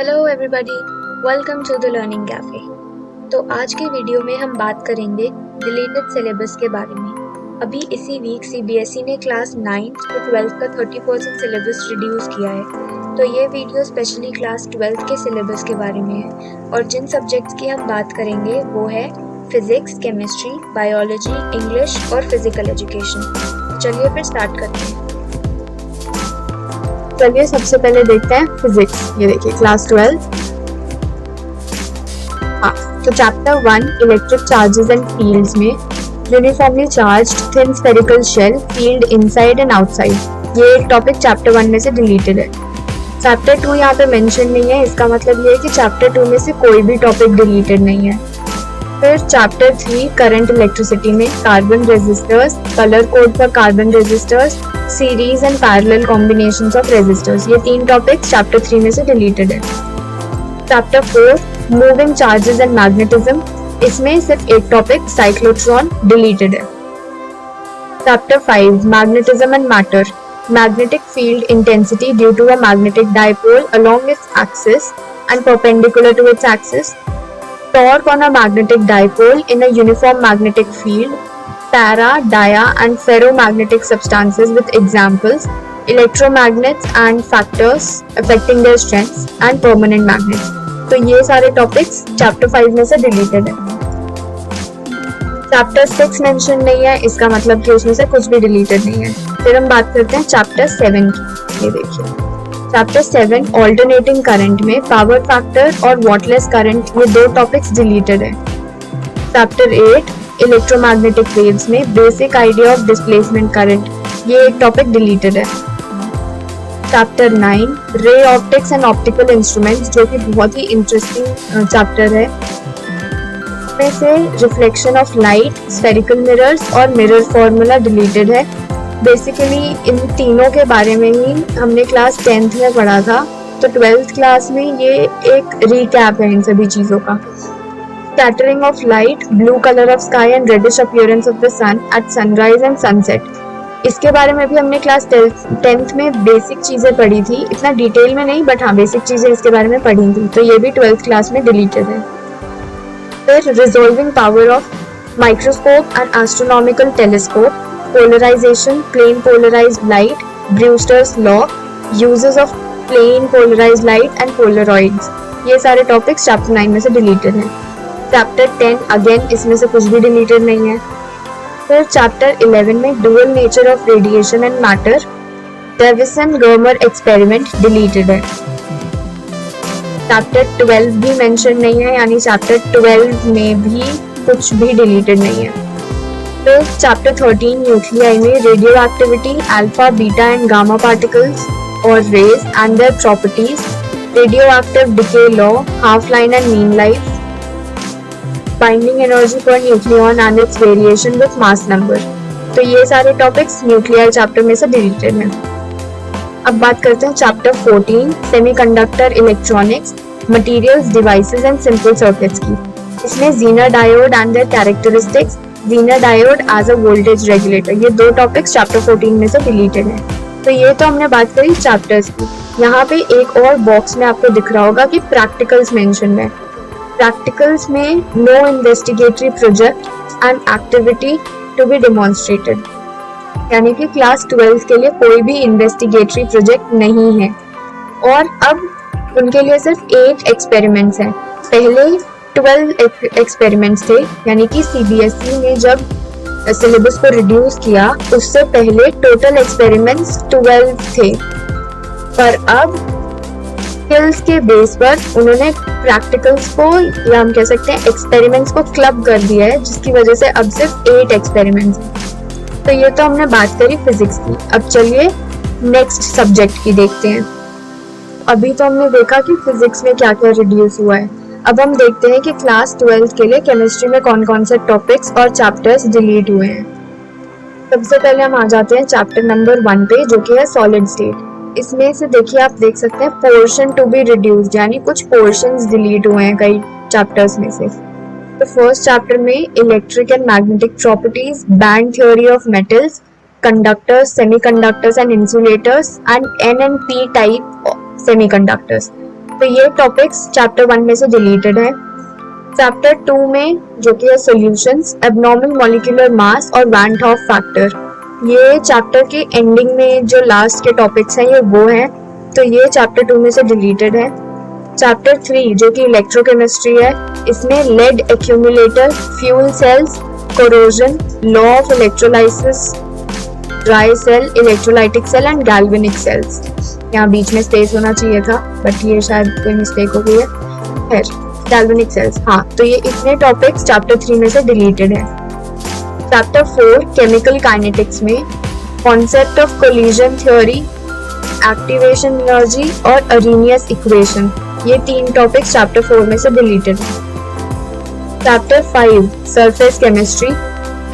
Hello everybody, welcome to the learning cafe. तो आज के वीडियो में हम बात करेंगे डिलीटेड सिलेबस के बारे में। अभी इसी वीक सीबीएसई ने क्लास 9th to 12th का 30% सिलेबस रिड्यूस किया है। तो ये वीडियो स्पेशली क्लास 12th के सिलेबस के बारे में है और जिन सब्जेक्ट्स की हम बात करेंगे वो है फिजिक्स, केमिस्ट्री, बायोलॉजी, इंग्लिश और फिजिकल एजुकेशन। चलिए फिर स्टार्ट करते हैं। चलिए सबसे पहले देखते हैं फिजिक्स। ये देखिए क्लास 12। हाँ, तो chapter 1 electric charges and fields में uniformly charged thin spherical shell field inside and outside, ये एक टॉपिक चैप्टर 1 में से डिलीटेड है। चैप्टर 2 यहाँ पे मेंशन नहीं है, इसका मतलब ये है कि चैप्टर 2 में से कोई भी टॉपिक डिलीटेड नहीं है। फिर चैप्टर 3 करंट इलेक्ट्रिसिटी में carbon resistors, colour code for carbon resistors, series and parallel combinations of resistors, ये 3 टॉपिक्स चैप्टर 3 में से डिलीटेड है। Chapter 4 moving charges and magnetism, इसमें सिर्फ एक टॉपिक साइक्लोट्रॉन डिलीटेड है। Chapter 5 magnetism and matter, magnetic field intensity due to a magnetic dipole along its axis and perpendicular to its axis, torque on a magnetic dipole in a uniform magnetic field, para, dia and ferromagnetic substances with examples, electromagnets and factors affecting their strengths and permanent magnets। तो ये सारे topics chapter 5 में से deleted है। Chapter 6 mention नहीं है, इसका मतलब कि उसमें से कुछ भी डिलीटेड नहीं है। फिर हम बात करते हैं चैप्टर 7 की। ये देखिए चैप्टर 7 ऑल्टरनेटिंग करंट में पावर फैक्टर और वॉटलेस करंट, ये 2 टॉपिक्स डिलीटेड है। चैप्टर 8 इलेक्ट्रोमैग्नेटिक वेव्स में basic idea of displacement current, ये एक टॉपिक डिलीटेड है। Chapter 9 ray optics and optical instruments, जो कि बहुत ही इंटरेस्टिंग चैप्टर है। में से reflection of light, spherical mirrors और मिरर फॉर्मूला डिलीटेड है। बेसिकली इन तीनों के बारे में ही हमने क्लास 10th में पढ़ा था, तो 12th क्लास में ये एक रिकैप है इन सभी चीज़ों का। Scattering of light, blue colour of sky and reddish appearance of the sun at sunrise and sunset, इसके बारे में भी हमने क्लास 10th में बेसिक चीज़ें पढ़ी थी, इतना डिटेल में नहीं, बट हाँ बेसिक चीज़ें इसके बारे में पढ़ी थी, तो ये भी 12th क्लास में डिलीटेड है। फिर resolving power of microscope and astronomical telescope, polarisation, plane polarised light, Brewster's law, uses of plane polarised light and polaroids, ये सारे टॉपिक्स चैप्टर 9 में से डिलीटेड हैं। चैप्टर 10 अगेन इसमें से कुछ भी डिलीटेड नहीं है। फिर चैप्टर 11 में dual nature of radiation and matter, Davisson Germer experiment deleted है। चैप्टर 12 भी मेंशन नहीं है, यानी चैप्टर 12 में भी कुछ भी डिलीटेड नहीं है। फिर चैप्टर 13 न्यूक्लियाई में radioactivity, alpha, beta and gamma particles और rays and their properties, radioactive decay law, half life and mean life, binding energy for nucleon and its variation with mass number, तो ये सारे topics nuclear chapter में से deleted हैं। अब बात करते हैं chapter 14 semiconductor electronics, materials, devices and simple circuits की। इसमें zener diode and their characteristics, zener diode as a voltage regulator, ये 2 टॉपिक्स चैप्टर 14 में से डिलीटेड है। तो ये तो हमने बात करी चैप्टर्स की। यहाँ पे एक और बॉक्स में आपको दिख रहा होगा कि प्रैक्टिकल्स मेंशन है। प्रैक्टिकल्स में no investigatory project and activity to be demonstrated, यानी कि क्लास 12 के लिए कोई भी इन्वेस्टिगेटरी प्रोजेक्ट नहीं है। और अब उनके लिए सिर्फ 8 एक्सपेरिमेंट्स हैं। पहले 12 एक्सपेरिमेंट्स थे, यानी कि सीबीएसई ने जब सिलेबस को रिड्यूस किया उससे पहले टोटल एक्सपेरिमेंट्स 12 थे, पर अब स्किल्स के बेस पर उन्होंने प्रैक्टिकल्स को, या हम कह सकते हैं एक्सपेरिमेंट्स को क्लब कर दिया है, जिसकी वजह से अब सिर्फ 8 एक्सपेरिमेंट्स हैं। तो ये तो हमने बात करी फिजिक्स की। अब चलिए नेक्स्ट सब्जेक्ट की देखते हैं। अभी तो हमने देखा कि फिजिक्स में क्या क्या रिड्यूस हुआ है, अब हम देखते हैं कि क्लास 12 के लिए केमिस्ट्री में कौन कौन से टॉपिक्स और चैप्टर्स डिलीट हुए हैं। सबसे पहले हम आ जाते हैं चैप्टर नंबर 1 पे, जो कि है सॉलिड स्टेट। इसमें से देखिए आप देख सकते हैं पोर्शन टू बी रिड्यूस्ड, यानी कुछ पोर्शंस डिलीट हुए हैं कई चैप्टर्स में से। तो फर्स्ट चैप्टर में electric and magnetic properties, band theory of metals, conductors, semiconductors and insulators, and N and P type semiconductors. तो ये टॉपिक्स चैप्टर 1 में से डिलीटेड है। चैप्टर 2 में जो कि है सॉल्यूशंस, एबनॉर्मल मॉलिक्यूलर मास और वैन हॉफ फैक्टर, ये चैप्टर के एंडिंग में जो लास्ट के टॉपिक्स हैं ये वो हैं, तो ये चैप्टर 2 में से डिलीटेड है। चैप्टर 3 जो कि इलेक्ट्रोकेमिस्ट्री है, इसमें lead accumulator, fuel cells, corrosion, law of electrolysis, dry cell, electrolytic cell and galvanic cells. यहाँ बीच में स्पेस होना चाहिए था बट ये शायद कोई मिस्टेक हो गई है। फिर गैल्वेनिक सेल्स, हाँ, तो ये इतने टॉपिक्स चैप्टर 3 में से डिलीटेड है। चैप्टर 4 केमिकल काइनेटिक्स में concept of collision theory, activation energy और अरेनियस इक्वेशन, ये 3 टॉपिक्स चैप्टर 4 में से डिलीटेड है। Chapter 5 surface chemistry,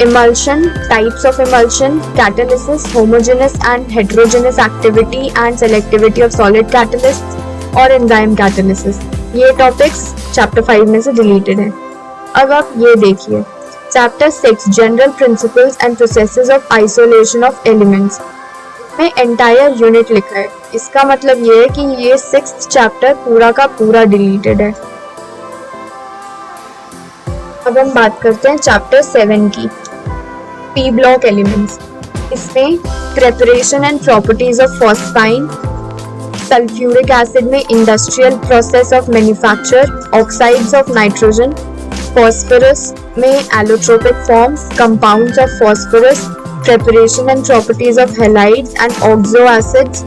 emulsion, types of emulsion, catalysis, homogeneous and heterogeneous activity and selectivity of solid catalysts और enzyme catalysis, ये topics chapter 5 में से deleted है। अब आप ये देखिए, chapter 6 general principles and processes of isolation of elements में एंटायर यूनिट लिखा है। इसका मतलब ये है कि ये 6th चैप्टर पूरा का पूरा डिलीटेड है। अब हम बात करते हैं चैप्टर 7 की, पी ब्लॉक एलिमेंट्स। इसमें preparation and properties of phosphine, sulphuric acid में industrial process of manufacture, oxides of nitrogen, phosphorus में allotropic forms, compounds of phosphorus, preparation and properties of halides and oxo acids,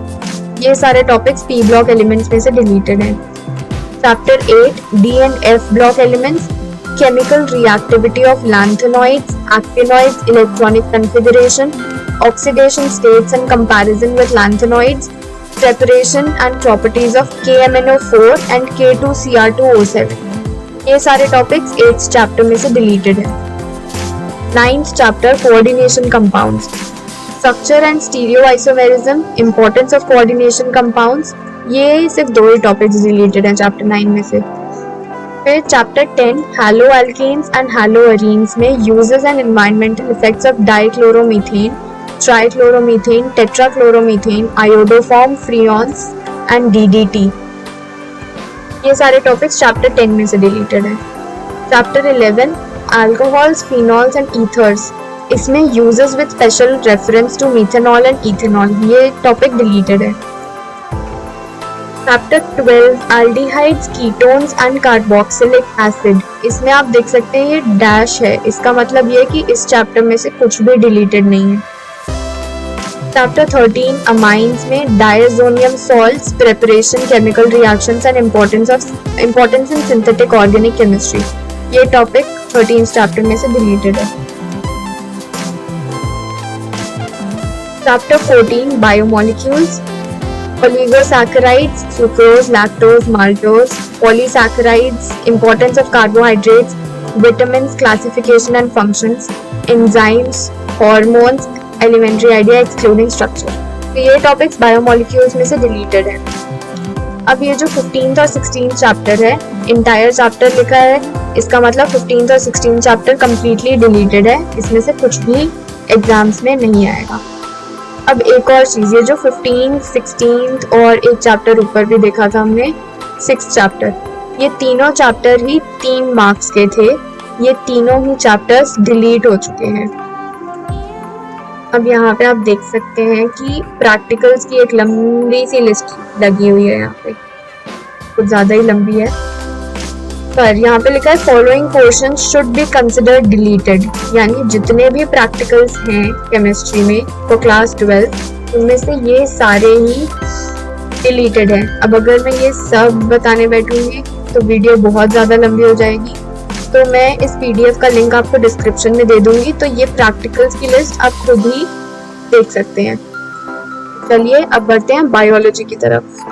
ये सारे topics P block elements में से deleted हैं। Chapter 8 D and F block elements, chemical reactivity of lanthanoids, actinoids, electronic configuration, oxidation states and comparison with lanthanoids, preparation and properties of KMnO4 and K2Cr2O7, ये सारे topics 8th chapter में से deleted है। 9th chapter coordination compounds, structure and stereoisomerism, importance of coordination compounds, ये सिर्फ 2 ही topics deleted हैं chapter 9 में से। फिर chapter 10 haloalkanes and haloarenes में uses and environmental effects of dichloromethane, trichloromethane, tetrachloromethane, iodoform, freons and DDT, ये सारे टॉपिक्स चैप्टर 10 में से डिलीटेड है। Chapter 11 alcohols, phenols and ethers, इसमें uses with special reference to methanol and ethanol, ये topic deleted है। Chapter 12 aldehydes, ketones and carboxylic acid, इसमें आप देख सकते हैं ये डैश है, इसका मतलब ये कि इस चैप्टर में से कुछ भी डिलीटेड नहीं है। चैप्टर 13 अमाइंस में diazonium salts, preparation, chemical reactions and importance in synthetic organic chemistry, ये टॉपिक 13th चैप्टर में से डिलीटेड है। Chapter 14 biomolecules, oligosaccharides, sucrose, lactose, maltose, polysaccharides, importance of carbohydrates, vitamins, classification and functions, enzymes, hormones, elementary idea excluding structure, तो ये topics biomolecules में से deleted है। अब ये जो 15th और 16th चैप्टर है, इंटायर चैप्टर लिखा है, इसका मतलब 15th और 16th चैप्टर कम्प्लीटली डिलीटेड है, इसमें से कुछ भी एग्जाम्स में नहीं आएगा। अब एक और चीज, ये जो 15th, 16th और एक चैप्टर ऊपर भी देखा था हमने 6th चैप्टर, ये तीनों चैप्टर ही 3 मार्क्स के थे, ये तीनों ही चैप्टर्स डिलीट हो चुके हैं। अब यहाँ पे आप देख सकते हैं कि प्रैक्टिकल्स की एक लंबी सी लिस्ट लगी हुई है, यहाँ पे कुछ ज्यादा ही लंबी है, पर यहाँ पे लिखा है following portion should be considered deleted, यानी जितने भी प्रैक्टिकल्स हैं केमिस्ट्री में तो क्लास 12 उनमें से ये सारे ही डिलीटेड हैं। अब अगर मैं ये सब बताने बैठूंगी तो वीडियो बहुत ज़्यादा लंबी हो जाएगी, तो मैं इस PDF का लिंक आपको डिस्क्रिप्शन में दे दूंगी, तो ये प्रैक्टिकल्स की लिस्ट आप खुद ही देख सकते हैं। चलिए अब बढ़ते हैं बायोलॉजी की तरफ।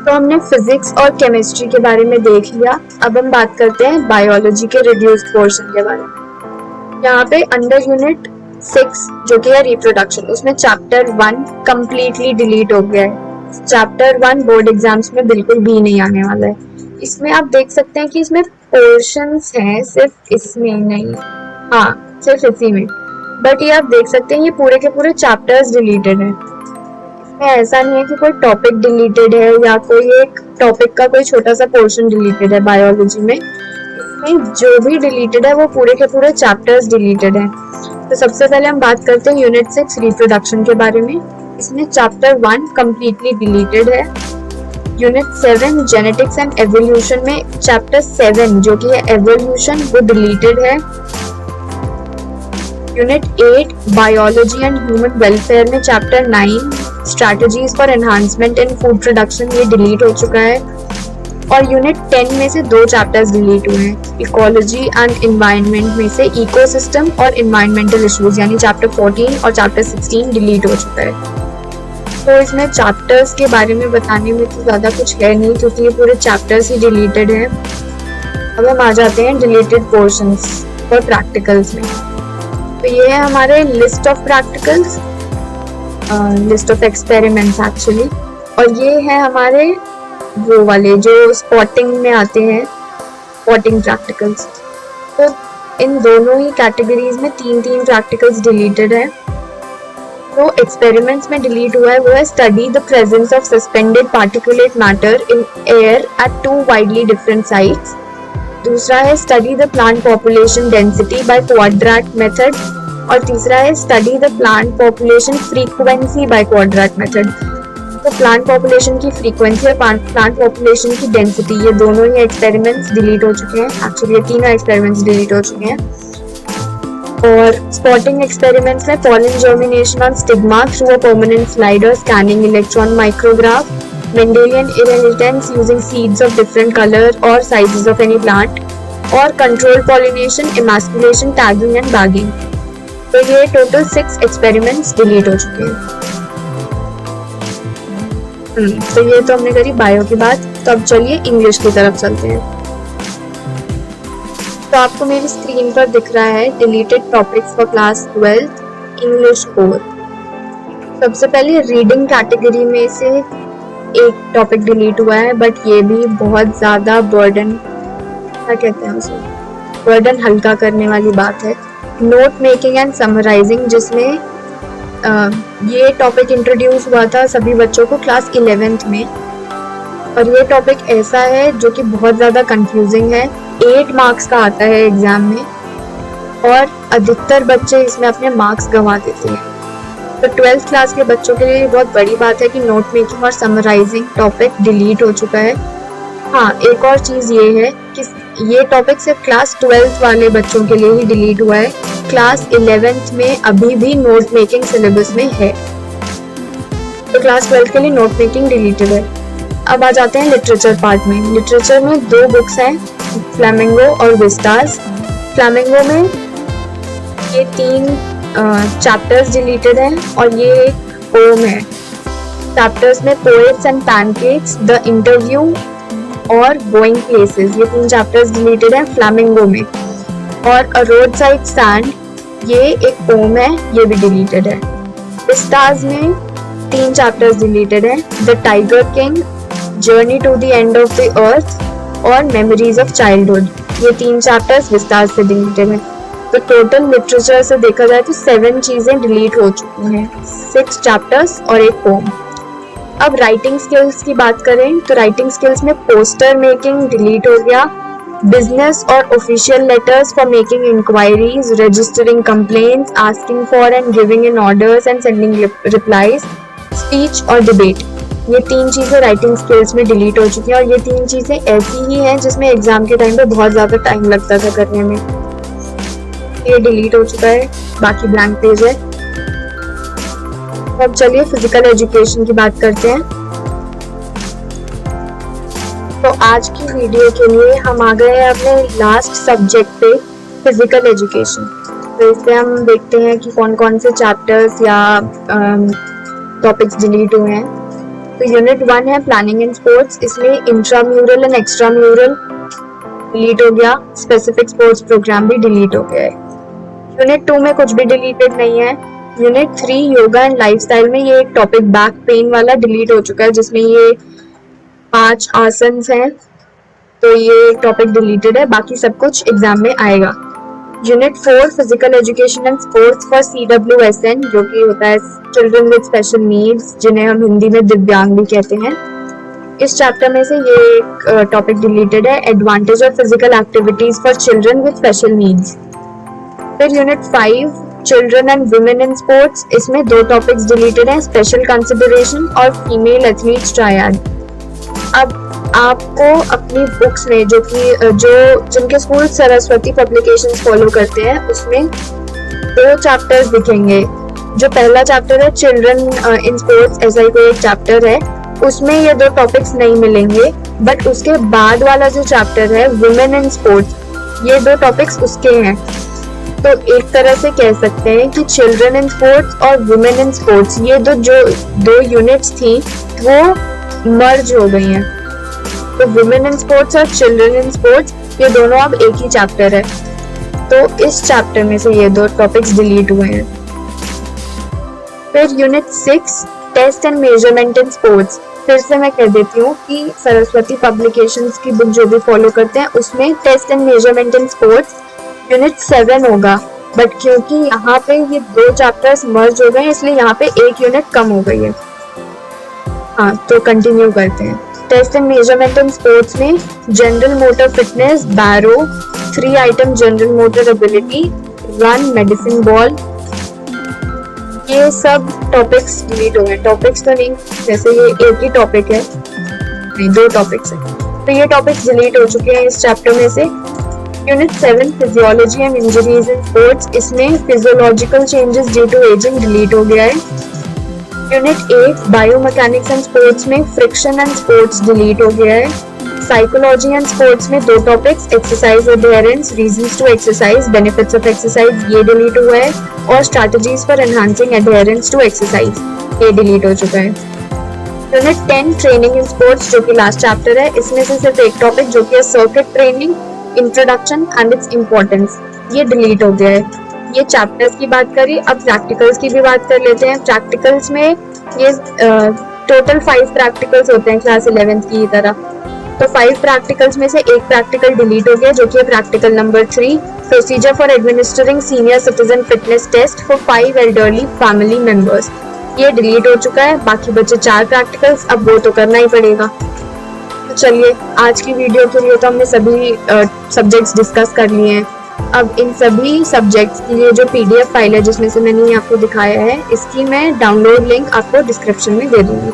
तो हमने फिजिक्स और केमिस्ट्री के बारे में देख लिया, अब हम बात करते हैं बायोलॉजी के रिड्यूस्ड पोर्शन के बारे में। यहाँ पे अंडर यूनिट 6 जो कि है रिप्रोडक्शन, उसमें चैप्टर 1 कम्प्लीटली डिलीट हो गया है। चैप्टर 1 बोर्ड एग्जाम्स में बिल्कुल भी नहीं आने वाला है। इसमें आप देख सकते हैं कि इसमें पोर्शंस हैं, सिर्फ इसमें नहीं, हाँ सिर्फ इसी में, बट ये आप देख सकते हैं ये पूरे के पूरे चैप्टर्स डिलीटेड हैं। ऐसा नहीं है कि कोई टॉपिक डिलीटेड है या कोई एक टॉपिक का कोई छोटा सा पोर्शन डिलीटेड है बायोलॉजी में। इसमें जो भी डिलीटेड है वो पूरे के पूरे चैप्टर्स डिलीटेड है। तो सबसे पहले हम बात करते हैं यूनिट 6 रिप्रोडक्शन के बारे में। इसमें चैप्टर 1 कम्प्लीटली डिलीटेड है। यूनिट 7 जेनेटिक्स एंड एवोल्यूशन में चैप्टर 7 जो कि है एवोल्यूशन वो डिलीटेड है। Unit 8 biology and human welfare में chapter 9 strategies for enhancement in food production ये डिलीट हो चुका है। और यूनिट 10 में से 2 चैप्टर्स डिलीट हुए हैं। इकोलॉजी एंड एनवायरनमेंट में से इकोसिस्टम और एनवायरमेंटल इश्यूज यानी चैप्टर 14 और चैप्टर 16 डिलीट हो चुका है। तो इसमें चैप्टर्स के बारे में बताने में तो ज़्यादा कुछ है नहीं क्योंकि ये पूरे चैप्टर्स ही डिलीटेड हैं। अब हम आ जाते हैं डिलीटेड पोर्शंस और प्रैक्टिकल्स में। तो ये है हमारे list of practicals, list of experiments actually. और ये है हमारे वो वाले जो स्पॉटिंग में आते हैं, स्पॉटिंग प्रैक्टिकल्स। तो इन दोनों ही कैटेगरीज में 3-3 प्रैक्टिकल्स डिलीटेड है। तो एक्सपेरिमेंट्स में डिलीट हुआ है वो है study the presence of suspended particulate matter in air at 2 widely different sites. दूसरा है study the plant population density by quadrat method. और तीसरा है study the plant population frequency by quadrat method. तो प्लांट पॉपुलेशन की frequency और plant population की density ये दोनों ही एक्सपेरिमेंट्स डिलीट हो चुके हैं। एक्चुअली ये तीनों एक्सपेरिमेंट्स डिलीट हो चुके हैं। और स्पॉटिंग एक्सपेरिमेंट्स में pollen germination on stigma through a permanent slider scanning electron micrograph, Mendelian inheritance using seeds of different colour और साइजेस ऑफ एनी प्लांट, और control pollination, emasculation, tagging and bagging. तो ये total 6 experiments delete हो चुके हैं। तो ये तो हमने करी बायो की बात। तो अब चलिए इंग्लिश की तरफ चलते हैं। तो आपको मेरी स्क्रीन पर दिख रहा है deleted topics for class 12 English core. सबसे पहले रीडिंग कैटेगरी में से एक टॉपिक डिलीट हुआ है, बट ये भी बहुत ज़्यादा बर्डन, क्या कहते हैं उसे, बर्डन हल्का करने वाली बात है। नोट मेकिंग एंड समराइजिंग, जिसमें ये टॉपिक इंट्रोड्यूस हुआ था सभी बच्चों को क्लास 11th में। और ये टॉपिक ऐसा है जो कि बहुत ज़्यादा कंफ्यूजिंग है। 8 मार्क्स का आता है एग्जाम में और अधिकतर बच्चे इसमें अपने मार्क्स गंवा देते हैं। तो 12th क्लास के बच्चों के लिए बहुत बड़ी बात है कि नोट मेकिंग और समराइजिंग टॉपिक डिलीट हो चुका है। हाँ, एक और चीज़ ये है कि ये टॉपिक सिर्फ क्लास 12th वाले बच्चों के लिए ही डिलीट हुआ है। क्लास 11th में अभी भी नोट मेकिंग सिलेबस में है, तो क्लास 12th के लिए नोट मेकिंग डिलीटेड है। अब आ जाते हैं लिटरेचर पार्ट में। लिटरेचर में 2 बुक्स हैं, फ्लैमिंगो और विस्टास। फ्लैमिंगो में ये 3 चैप्टर्स डिलीटेड हैं और ये एक पोएम है। चैप्टर्स में poets and pancakes, the interview और गोइंग प्लेसेस, ये 3 चैप्टर्स डिलीटेड हैं फ्लैमिंगो में। और अ रोड साइड सैंड, ये एक पोएम है, ये भी डिलीटेड है। विस्टास में 3 चैप्टर्स डिलीटेड हैं, the tiger king, journey to the end of the earth और मेमोरीज ऑफ चाइल्डहुड, ये 3 चैप्टर्स विस्तार से डिलीटेड हैं। तो टोटल लिटरेचर से देखा जाए तो 7 चीजें डिलीट हो चुकी हैं, 6 चैप्टर्स और एक पोम। अब राइटिंग स्किल्स की बात करें तो राइटिंग स्किल्स में पोस्टर मेकिंग डिलीट हो गया, बिजनेस और official letters for making inquiries, registering complaints, asking for and giving in orders and sending replies, speech और डिबेट, ये 3 चीज़ें राइटिंग स्किल्स में डिलीट हो चुकी हैं। और ये 3 चीज़ें ऐसी ही हैं जिसमें एग्जाम के टाइम पे बहुत ज़्यादा टाइम लगता था करने में, ये डिलीट हो चुका है, बाकी ब्लैंक पेज है। अब चलिए फिजिकल एजुकेशन की बात करते हैं। तो आज की वीडियो के लिए हम आ गए हैं अपने लास्ट सब्जेक्ट पे, फिजिकल एजुकेशन। तो इससे हम देखते हैं कि कौन कौन से चैप्टर्स या टॉपिक्स डिलीट हुए हैं। तो यूनिट 1 है प्लानिंग एंड स्पोर्ट्स, इसमें इंट्राम्यूरल एंड एक्स्ट्राम्यूरल डिलीट हो गया, स्पेसिफिक स्पोर्ट्स प्रोग्राम भी डिलीट हो गया है। यूनिट 2 में कुछ भी डिलीटेड नहीं है। यूनिट 3 योगा एंड लाइफस्टाइल में ये एक टॉपिक बैक पेन वाला डिलीट हो चुका है, जिसमें ये 5 आसन्स हैं, तो ये टॉपिक डिलीटेड है, बाकी सब कुछ एग्जाम में आएगा। Unit 4 physical education and sports for CWSN, जो कि होता है चिल्ड्रन विद स्पेशल नीड्स, जिन्हें हम हिंदी में दिव्यांग भी कहते हैं। इस चैप्टर में से ये एक टॉपिक डिलीटेड है, advantage of physical activities for children with special needs. फिर unit 5 children and women in sports, इसमें 2 टॉपिक्स डिलीटेड हैं, स्पेशल कंसिडरेशन और फीमेल एथलीट्स ट्रायड। अब आपको अपनी बुक्स में जो जिनके स्कूल सरस्वती पब्लिकेशंस फॉलो करते हैं, उसमें 2 चैप्टर्स दिखेंगे। जो पहला चैप्टर है चिल्ड्रन इन स्पोर्ट्स, ऐसा ही कोई एक चैप्टर है, उसमें ये 2 टॉपिक्स नहीं मिलेंगे, बट उसके बाद वाला जो चैप्टर है वुमेन इन स्पोर्ट्स, ये 2 टॉपिक्स उसके हैं। तो एक तरह से कह सकते हैं कि चिल्ड्रन इन स्पोर्ट्स और वुमेन इन स्पोर्ट्स, ये दो यूनिट्स थी वो मर्ज हो गई हैं। तो वुमेन इन स्पोर्ट्स और चिल्ड्रन इन स्पोर्ट्स, ये दोनों अब एक ही चैप्टर है। तो इस चैप्टर में से ये 2 टॉपिक्स डिलीट हुए हैं। फिर unit 6 test and measurement in sports, फिर से मैं कह देती हूँ कि सरस्वती पब्लिकेशंस की बुक जो भी फॉलो करते हैं, उसमें test and measurement in sports unit 7 होगा, बट क्योंकि यहाँ पे ये 2 चैप्टर्स मर्ज हो गए, इसलिए यहाँ पे एक यूनिट कम हो गई है। हाँ, तो कंटिन्यू करते हैं। Test and measurement in sports में general motor fitness, barrow, 3 item general motor ability, run, medicine ball, ये सब टॉपिक्स डिलीट हो गए। टॉपिक्स तो नहीं, जैसे ये एक ही टॉपिक है, नहीं 2 टॉपिक्स है, तो ये टॉपिक्स डिलीट हो चुके हैं इस चैप्टर में से। Unit 7 physiology and injuries in sports, इसमें physiological changes due to ageing delete हो गया है। यूनिट 8 बायोमैकेनिक्स एंड स्पोर्ट्स में फ्रिक्शन एंड स्पोर्ट्स डिलीट हो गया है। साइकोलॉजी एंड स्पोर्ट्स में 2 topics, exercise adherence, reasons to exercise, benefits of exercise, ये डिलीट हुआ है, और strategies for enhancing adherence to exercise, ये डिलीट हो चुका है। यूनिट 10 ट्रेनिंग इन स्पोर्ट्स, जो कि लास्ट चैप्टर है, इसमें से सिर्फ एक टॉपिक जो कि है circuit training, introduction and its importance, ये डिलीट हो गया है। ये चैप्टर्स की बात करी, अब प्रैक्टिकल्स की भी बात कर लेते हैं। प्रैक्टिकल्स में ये टोटल 5 प्रैक्टिकल्स होते हैं क्लास 11th की तरह, तो 5 प्रैक्टिकल्स में से एक प्रैक्टिकल डिलीट हो गया, जो कि है practical number 3, procedure for administering senior citizen fitness test for 5 elderly family members, ये डिलीट हो चुका है। बाकी बचे 4 प्रैक्टिकल्स, अब वो तो करना ही पड़ेगा। तो चलिए, आज की वीडियो के लिए तो हमने सभी सब्जेक्ट्स डिस्कस कर लिए हैं। अब इन सभी सब्जेक्ट्स के लिए जो PDF फाइल है जिसमें से मैंने ये आपको दिखाया है, इसकी मैं डाउनलोड लिंक आपको डिस्क्रिप्शन में दे दूंगी।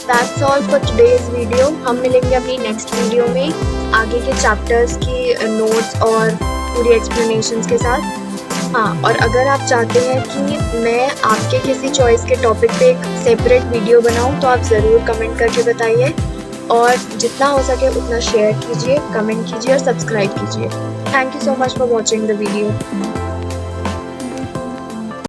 That's all for today's video. हम मिलेंगे अपनी नेक्स्ट वीडियो में आगे के चैप्टर्स की नोट्स और पूरी एक्सप्लेनेशंस के साथ। हाँ, और अगर आप चाहते हैं कि मैं आपके किसी चॉइस के टॉपिक पे एक सेपरेट वीडियो बनाऊं, तो आप ज़रूर कमेंट करके बताइए, और जितना हो सके उतना शेयर कीजिए, कमेंट कीजिए और सब्सक्राइब कीजिए। Thank you so much for watching the video.